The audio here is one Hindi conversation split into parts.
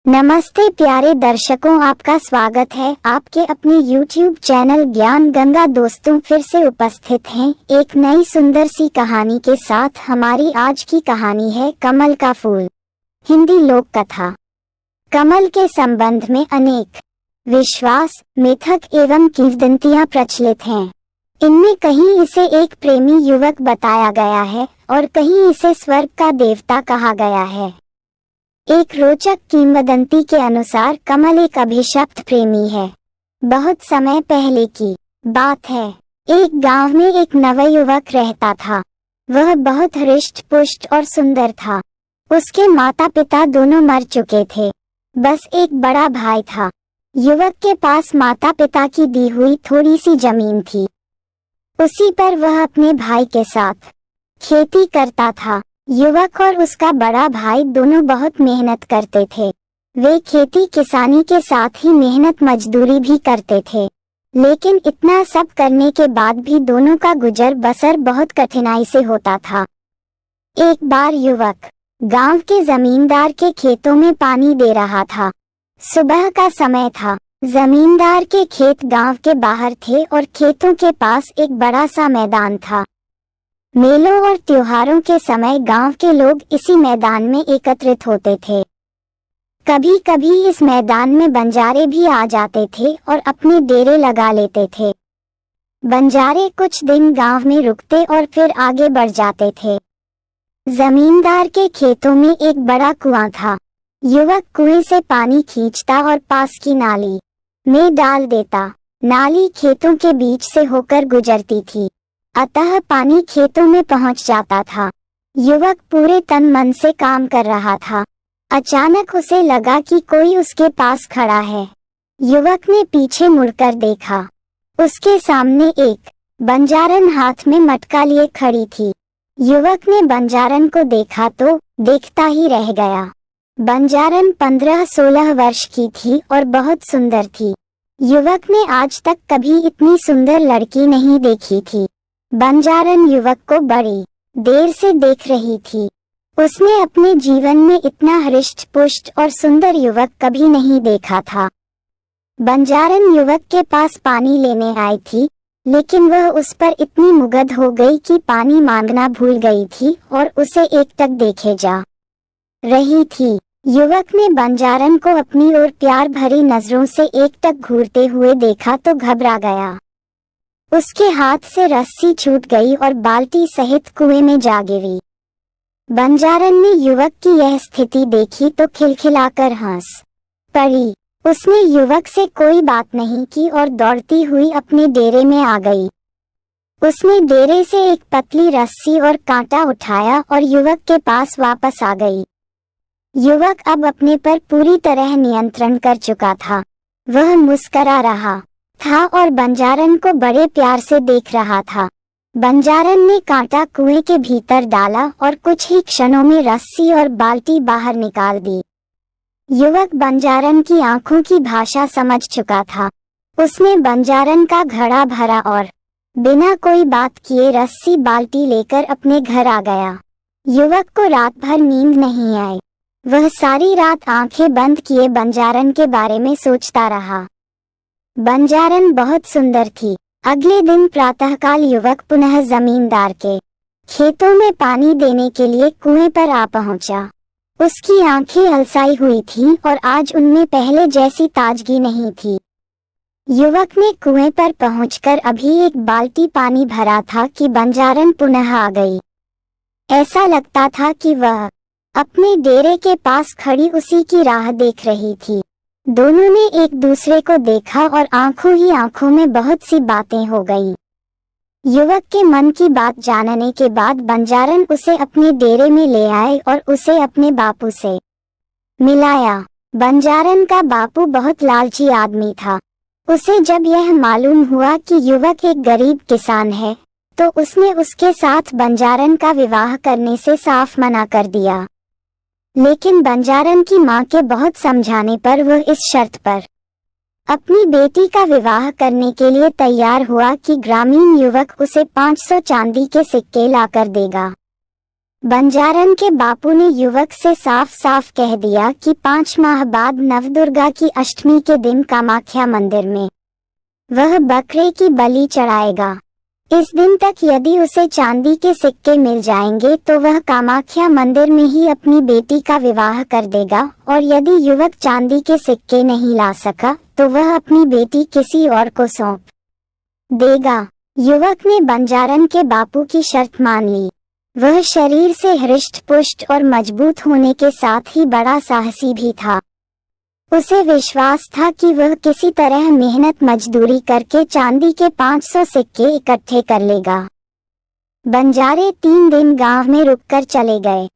नमस्ते प्यारे दर्शकों, आपका स्वागत है आपके अपने YouTube चैनल ज्ञान गंगा। दोस्तों, फिर से उपस्थित हैं एक नई सुंदर सी कहानी के साथ। हमारी आज की कहानी है कमल का फूल। हिंदी लोक कथा। कमल के संबंध में अनेक विश्वास, मिथक एवं किंवदंतियां प्रचलित हैं। इनमें कहीं इसे एक प्रेमी युवक बताया गया है और कहीं इसे स्वर्ग का देवता कहा गया है। एक रोचक किंवदंती के अनुसार कमल एक अभिशप्त प्रेमी है। बहुत समय पहले की बात है। एक गांव में एक नवयुवक रहता था। वह बहुत हृष्ट पुष्ट और सुंदर था। उसके माता पिता दोनों मर चुके थे। बस एक बड़ा भाई था। युवक के पास माता पिता की दी हुई थोड़ी सी जमीन थी। उसी पर वह अपने भाई के साथ खेती करता था। युवक और उसका बड़ा भाई दोनों बहुत मेहनत करते थे। वे खेती किसानी के साथ ही मेहनत मजदूरी भी करते थे। लेकिन इतना सब करने के बाद भी दोनों का गुजर बसर बहुत कठिनाई से होता था। एक बार युवक गांव के जमींदार के खेतों में पानी दे रहा था। सुबह का समय था। जमींदार के खेत गांव के बाहर थे और खेतों के पास एक बड़ा सा मैदान था। मेलों और त्योहारों के समय गांव के लोग इसी मैदान में एकत्रित होते थे। कभी कभी इस मैदान में बंजारे भी आ जाते थे और अपने डेरे लगा लेते थे। बंजारे कुछ दिन गांव में रुकते और फिर आगे बढ़ जाते थे। जमींदार के खेतों में एक बड़ा कुआं था। युवक कुएं से पानी खींचता और पास की नाली में डाल देता। नाली खेतों के बीच से होकर गुजरती थी, अतः पानी खेतों में पहुंच जाता था। युवक पूरे तन मन से काम कर रहा था। अचानक उसे लगा कि कोई उसके पास खड़ा है। युवक ने पीछे मुड़कर देखा। उसके सामने एक बंजारन हाथ में मटका लिए खड़ी थी। युवक ने बंजारन को देखा तो देखता ही रह गया। बंजारन 15-16 वर्ष की थी और बहुत सुंदर थी। युवक ने आज तक कभी इतनी सुंदर लड़की नहीं देखी थी। बंजारन युवक को बड़ी देर से देख रही थी। उसने अपने जीवन में इतना हृष्ट पुष्ट और सुंदर युवक कभी नहीं देखा था। बंजारन युवक के पास पानी लेने आई थी, लेकिन वह उस पर इतनी मुग्ध हो गई कि पानी मांगना भूल गई थी और उसे एकटक देखे जा रही थी। युवक ने बंजारन को अपनी ओर प्यार भरी नजरों से एकटक घूरते हुए देखा तो घबरा गया। उसके हाथ से रस्सी छूट गई और बाल्टी सहित कुएं में जा गिरी। बंजारन ने युवक की यह स्थिति देखी तो खिलखिलाकर हंस पड़ी। उसने युवक से कोई बात नहीं की और दौड़ती हुई अपने डेरे में आ गई। उसने डेरे से एक पतली रस्सी और कांटा उठाया और युवक के पास वापस आ गई। युवक अब अपने पर पूरी तरह नियंत्रण कर चुका था। वह मुस्करा रहा था और बंजारन को बड़े प्यार से देख रहा था। बंजारन ने कांटा कुएं के भीतर डाला और कुछ ही क्षणों में रस्सी और बाल्टी बाहर निकाल दी। युवक बंजारन की आंखों की भाषा समझ चुका था। उसने बंजारन का घड़ा भरा और बिना कोई बात किए रस्सी बाल्टी लेकर अपने घर आ गया। युवक को रात भर नींद नहीं आई। वह सारी रात आंखें बंद किए बंजारन के बारे में सोचता रहा। बंजारन बहुत सुंदर थी। अगले दिन प्रातःकाल युवक पुनः जमींदार के खेतों में पानी देने के लिए कुएं पर आ पहुंचा। उसकी आंखें अलसाई हुई थीं और आज उनमें पहले जैसी ताजगी नहीं थी। युवक ने कुएं पर पहुंचकर अभी एक बाल्टी पानी भरा था कि बंजारन पुनः आ गई। ऐसा लगता था कि वह अपने डेरे के पास खड़ी उसी की राह देख रही थी। दोनों ने एक दूसरे को देखा और आंखों ही आंखों में बहुत सी बातें हो गईं। युवक के मन की बात जानने के बाद बंजारन उसे अपने डेरे में ले आए और उसे अपने बापू से मिलाया। बंजारन का बापू बहुत लालची आदमी था। उसे जब यह मालूम हुआ कि युवक एक गरीब किसान है, तो उसने उसके साथ बंजारन का विवाह करने से साफ मना कर दिया। लेकिन बंजारन की मां के बहुत समझाने पर वह इस शर्त पर अपनी बेटी का विवाह करने के लिए तैयार हुआ कि ग्रामीण युवक उसे 500 चांदी के सिक्के लाकर देगा। बंजारन के बापू ने युवक से साफ साफ कह दिया कि 5 माह बाद नवदुर्गा की अष्टमी के दिन कामाख्या मंदिर में वह बकरे की बलि चढ़ाएगा। इस दिन तक यदि उसे चांदी के सिक्के मिल जाएंगे तो वह कामाख्या मंदिर में ही अपनी बेटी का विवाह कर देगा, और यदि युवक चांदी के सिक्के नहीं ला सका तो वह अपनी बेटी किसी और को सौंप देगा। युवक ने बंजारन के बापू की शर्त मान ली। वह शरीर से हृष्ट पुष्ट और मजबूत होने के साथ ही बड़ा साहसी भी था। उसे विश्वास था कि वह किसी तरह मेहनत मजदूरी करके चांदी के 500 सिक्के इकट्ठे कर लेगा। बंजारे 3 दिन गांव में रुककर चले गए।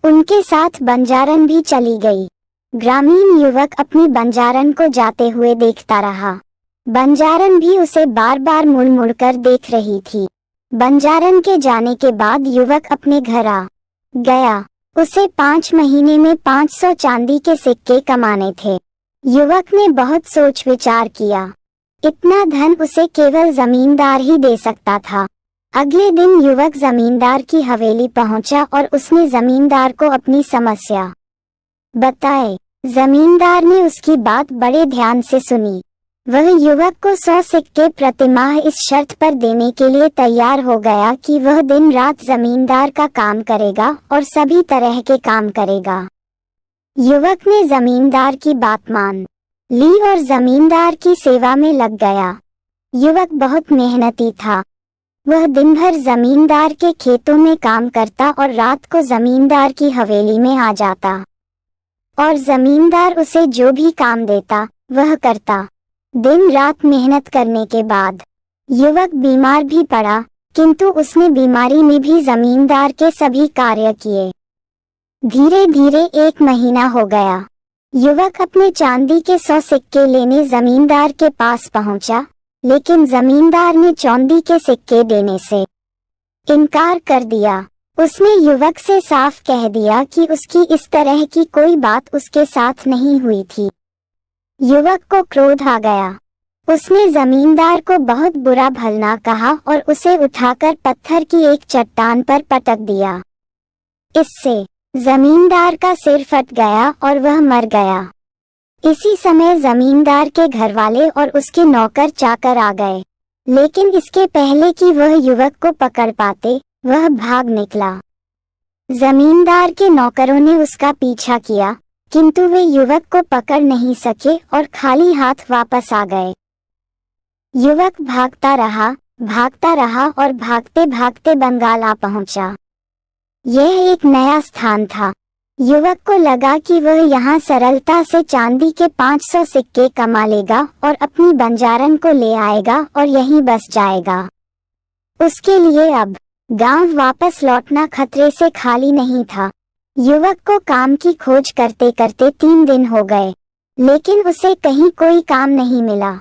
उनके साथ बंजारन भी चली गई। ग्रामीण युवक अपनी बंजारन को जाते हुए देखता रहा। बंजारन भी उसे बार बार मुड़ मुड़ कर देख रही थी। बंजारन के जाने के बाद युवक अपने घर आ गया। उसे 5 महीने में 500 चांदी के सिक्के कमाने थे। युवक ने बहुत सोच विचार किया। इतना धन उसे केवल जमींदार ही दे सकता था। अगले दिन युवक जमींदार की हवेली पहुंचा और उसने जमींदार को अपनी समस्या बताई। जमींदार ने उसकी बात बड़े ध्यान से सुनी। वह युवक को 100 सिक्के प्रतिमाह इस शर्त पर देने के लिए तैयार हो गया कि वह दिन रात जमींदार का काम करेगा और सभी तरह के काम करेगा। युवक ने जमींदार की बात मान ली और जमींदार की सेवा में लग गया। युवक बहुत मेहनती था। वह दिन भर जमींदार के खेतों में काम करता और रात को जमींदार की हवेली में आ जाता, और जमींदार उसे जो भी काम देता वह करता। दिन रात मेहनत करने के बाद युवक बीमार भी पड़ा, किंतु उसने बीमारी में भी जमींदार के सभी कार्य किए। धीरे धीरे 1 महीना हो गया। युवक अपने चांदी के 100 सिक्के लेने जमींदार के पास पहुंचा, लेकिन जमींदार ने चांदी के सिक्के देने से इनकार कर दिया। उसने युवक से साफ कह दिया कि उसकी इस तरह की कोई बात उसके साथ नहीं हुई थी। युवक को क्रोध आ गया। उसने जमींदार को बहुत बुरा भला कहा और उसे उठाकर पत्थर की एक चट्टान पर पटक दिया। इससे जमींदार का सिर फट गया और वह मर गया। इसी समय जमींदार के घरवाले और उसके नौकर चाकर आ गए, लेकिन इसके पहले कि वह युवक को पकड़ पाते वह भाग निकला। जमींदार के नौकरों ने उसका पीछा किया, किंतु वे युवक को पकड़ नहीं सके और खाली हाथ वापस आ गए। युवक भागता रहा और भागते भागते बंगाल आ पहुंचा। यह एक नया स्थान था। युवक को लगा कि वह यहाँ सरलता से चांदी के 500 सिक्के कमा लेगा और अपनी बंजारन को ले आएगा और यहीं बस जाएगा। उसके लिए अब गांव वापस लौटना खतरे से खाली नहीं था। युवक को काम की खोज करते करते 3 दिन हो गए, लेकिन उसे कहीं कोई काम नहीं मिला।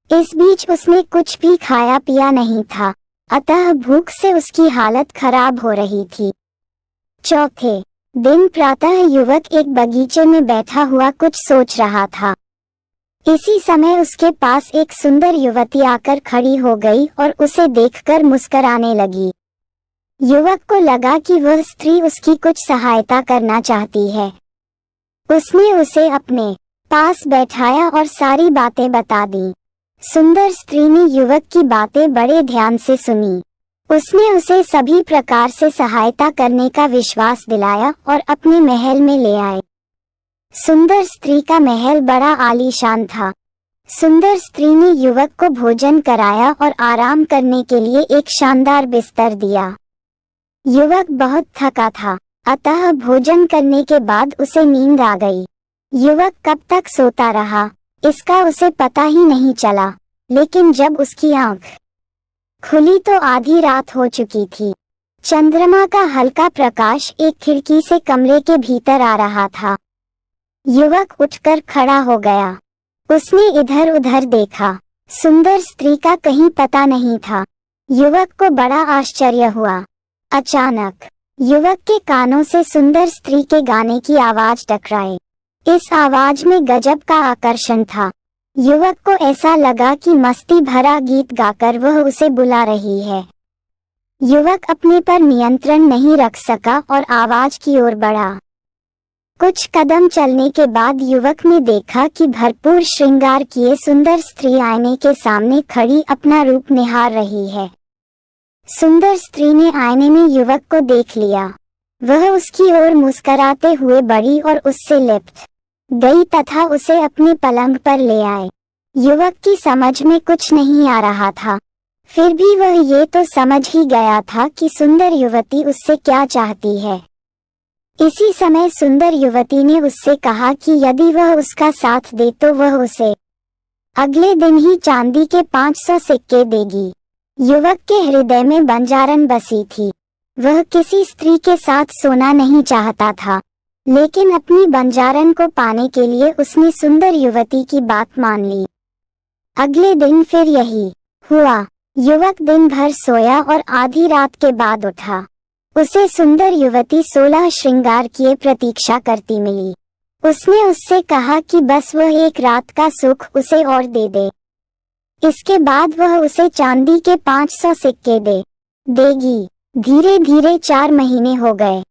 इस बीच उसने कुछ भी खाया पिया नहीं था, अतः भूख से उसकी हालत खराब हो रही थी। चौथे दिन प्रातः युवक एक बगीचे में बैठा हुआ कुछ सोच रहा था। इसी समय उसके पास एक सुंदर युवती आकर खड़ी हो गई और उसे देखकर मुस्कुराने लगी। युवक को लगा कि वह स्त्री उसकी कुछ सहायता करना चाहती है। उसने उसे अपने पास बैठाया और सारी बातें बता दी। सुंदर स्त्री ने युवक की बातें बड़े ध्यान से सुनी। उसने उसे सभी प्रकार से सहायता करने का विश्वास दिलाया और अपने महल में ले आए। सुंदर स्त्री का महल बड़ा आलीशान था। सुंदर स्त्री ने युवक को भोजन कराया और आराम करने के लिए एक शानदार बिस्तर दिया। युवक बहुत थका था, अतः भोजन करने के बाद उसे नींद आ गई। युवक कब तक सोता रहा इसका उसे पता ही नहीं चला, लेकिन जब उसकी आंख खुली तो आधी रात हो चुकी थी। चंद्रमा का हल्का प्रकाश एक खिड़की से कमरे के भीतर आ रहा था। युवक उठकर खड़ा हो गया। उसने इधर उधर देखा। सुंदर स्त्री का कहीं पता नहीं था। युवक को बड़ा आश्चर्य हुआ। अचानक युवक के कानों से सुंदर स्त्री के गाने की आवाज टकराई। इस आवाज में गजब का आकर्षण था। युवक को ऐसा लगा कि मस्ती भरा गीत गाकर वह उसे बुला रही है। युवक अपने पर नियंत्रण नहीं रख सका और आवाज की ओर बढ़ा। कुछ कदम चलने के बाद युवक ने देखा कि भरपूर श्रृंगार किए सुंदर स्त्री आईने के सामने खड़ी अपना रूप निहार रही है। सुंदर स्त्री ने आईने में युवक को देख लिया। वह उसकी ओर मुस्कुराते हुए बढ़ी और उससे लिप्त गई तथा उसे अपने पलंग पर ले आए। युवक की समझ में कुछ नहीं आ रहा था, फिर भी वह ये तो समझ ही गया था कि सुंदर युवती उससे क्या चाहती है। इसी समय सुंदर युवती ने उससे कहा कि यदि वह उसका साथ दे तो वह उसे अगले दिन ही चांदी के 500 सिक्के देगी। युवक के हृदय में बंजारन बसी थी। वह किसी स्त्री के साथ सोना नहीं चाहता था, लेकिन अपनी बंजारन को पाने के लिए उसने सुंदर युवती की बात मान ली। अगले दिन फिर यही हुआ। युवक दिन भर सोया और आधी रात के बाद उठा। उसे सुंदर युवती 16 श्रृंगार किए प्रतीक्षा करती मिली। उसने उससे कहा कि बस वह एक रात का सुख उसे और दे दे। इसके बाद वह उसे चांदी के 500 सिक्के देगी। धीरे धीरे 4 महीने हो गए।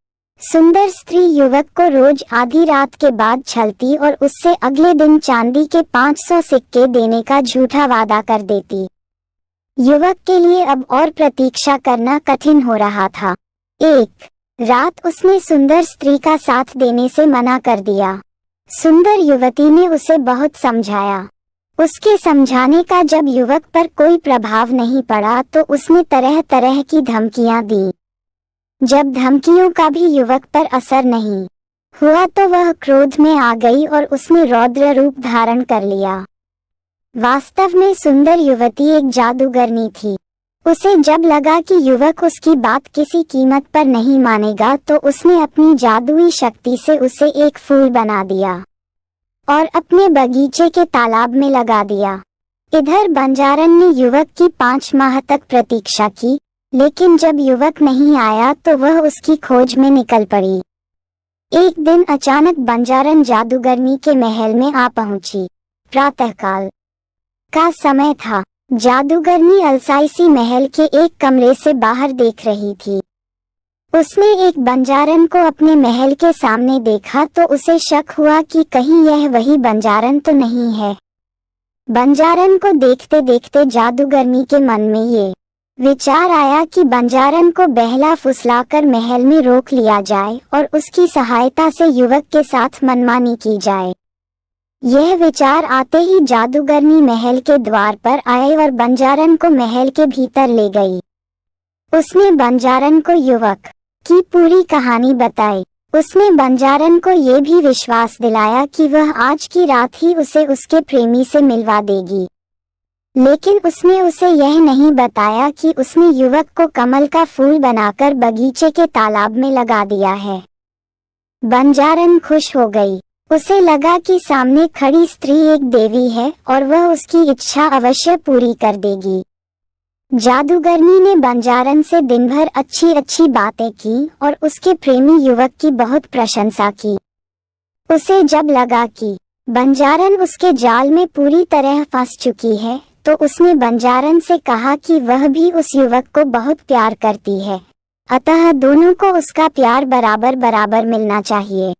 सुंदर स्त्री युवक को रोज आधी रात के बाद छलती और उससे अगले दिन चांदी के 500 सिक्के देने का झूठा वादा कर देती। युवक के लिए अब और प्रतीक्षा करना कठिन हो रहा था। एक रात उसने सुंदर स्त्री का साथ देने से मना कर दिया। सुंदर युवती ने उसे बहुत समझाया। उसके समझाने का जब युवक पर कोई प्रभाव नहीं पड़ा तो उसने तरह तरह की धमकियां दी। जब धमकियों का भी युवक पर असर नहीं हुआ तो वह क्रोध में आ गई और उसने रौद्र रूप धारण कर लिया। वास्तव में सुंदर युवती एक जादूगरनी थी। उसे जब लगा कि युवक उसकी बात किसी कीमत पर नहीं मानेगा तो उसने अपनी जादुई शक्ति से उसे एक फूल बना दिया और अपने बगीचे के तालाब में लगा दिया। इधर बंजारन ने युवक की 5 माह तक प्रतीक्षा की, लेकिन जब युवक नहीं आया तो वह उसकी खोज में निकल पड़ी। एक दिन अचानक बंजारन जादूगरनी के महल में आ पहुंची। प्रातःकाल का समय था। जादूगरनी अलसाई महल के एक कमरे से बाहर देख रही थी। उसने एक बंजारन को अपने महल के सामने देखा तो उसे शक हुआ कि कहीं यह वही बंजारन तो नहीं है। बंजारन को देखते देखते जादूगरनी के मन में ये विचार आया कि बंजारन को बहला फुसलाकर महल में रोक लिया जाए और उसकी सहायता से युवक के साथ मनमानी की जाए। यह विचार आते ही जादूगरनी महल के द्वार पर आए और बंजारन को महल के भीतर ले गई। उसने बंजारन को युवक की पूरी कहानी बताई। उसने बंजारन को ये भी विश्वास दिलाया कि वह आज की रात ही उसे उसके प्रेमी से मिलवा देगी, लेकिन उसने उसे यह नहीं बताया कि उसने युवक को कमल का फूल बनाकर बगीचे के तालाब में लगा दिया है। बंजारन खुश हो गई। उसे लगा कि सामने खड़ी स्त्री एक देवी है और वह उसकी इच्छा अवश्य पूरी कर देगी। जादूगरनी ने बंजारन से दिन भर अच्छी अच्छी बातें की और उसके प्रेमी युवक की बहुत प्रशंसा की। उसे जब लगा कि बंजारन उसके जाल में पूरी तरह फंस चुकी है तो उसने बंजारन से कहा कि वह भी उस युवक को बहुत प्यार करती है, अतः दोनों को उसका प्यार बराबर बराबर मिलना चाहिए।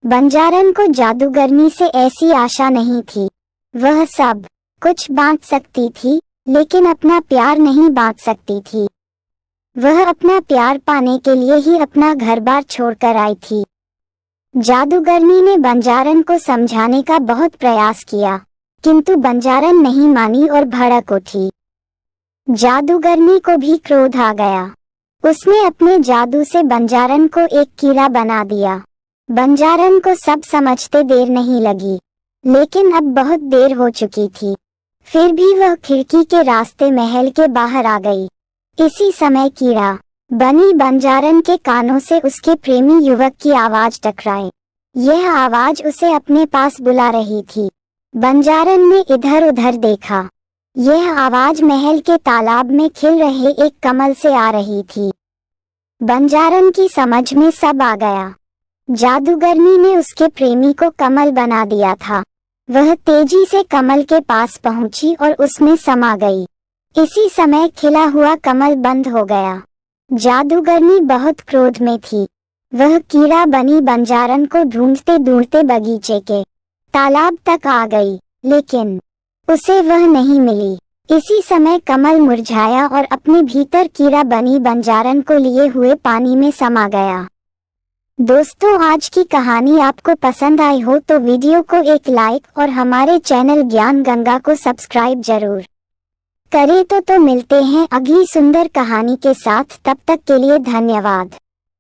बंजारन को जादूगरनी से ऐसी आशा नहीं थी। वह सब कुछ बांट सकती थी, लेकिन अपना प्यार नहीं बांट सकती थी। वह अपना प्यार पाने के लिए ही अपना घर-बार छोड़कर आई थी। जादूगरनी ने बंजारन को समझाने का बहुत प्रयास किया, किंतु बंजारन नहीं मानी और भड़क उठी। जादूगरनी को भी क्रोध आ गया। उसने अपने जादू से बंजारन को एक कीड़ा बना दिया। बंजारन को सब समझते देर नहीं लगी, लेकिन अब बहुत देर हो चुकी थी। फिर भी वह खिड़की के रास्ते महल के बाहर आ गई। इसी समय कीड़ा बनी बंजारन के कानों से उसके प्रेमी युवक की आवाज टकराई। यह आवाज उसे अपने पास बुला रही थी। बंजारन ने इधर उधर देखा। यह आवाज महल के तालाब में खिल रहे एक कमल से आ रही थी। बंजारन की समझ में सब आ गया। जादूगरनी ने उसके प्रेमी को कमल बना दिया था। वह तेजी से कमल के पास पहुंची और उसमें समा गई। इसी समय खिला हुआ कमल बंद हो गया। जादूगरनी बहुत क्रोध में थी। वह कीड़ा बनी बंजारन को ढूंढते ढूंढते बगीचे के तालाब तक आ गई, लेकिन उसे वह नहीं मिली। इसी समय कमल मुरझाया और अपने भीतर कीड़ा बनी बंजारन को लिए हुए पानी में समा गया। दोस्तों, आज की कहानी आपको पसंद आई हो तो वीडियो को एक लाइक और हमारे चैनल ज्ञान गंगा को सब्सक्राइब जरूर करें। तो मिलते हैं अगली सुंदर कहानी के साथ। तब तक के लिए धन्यवाद।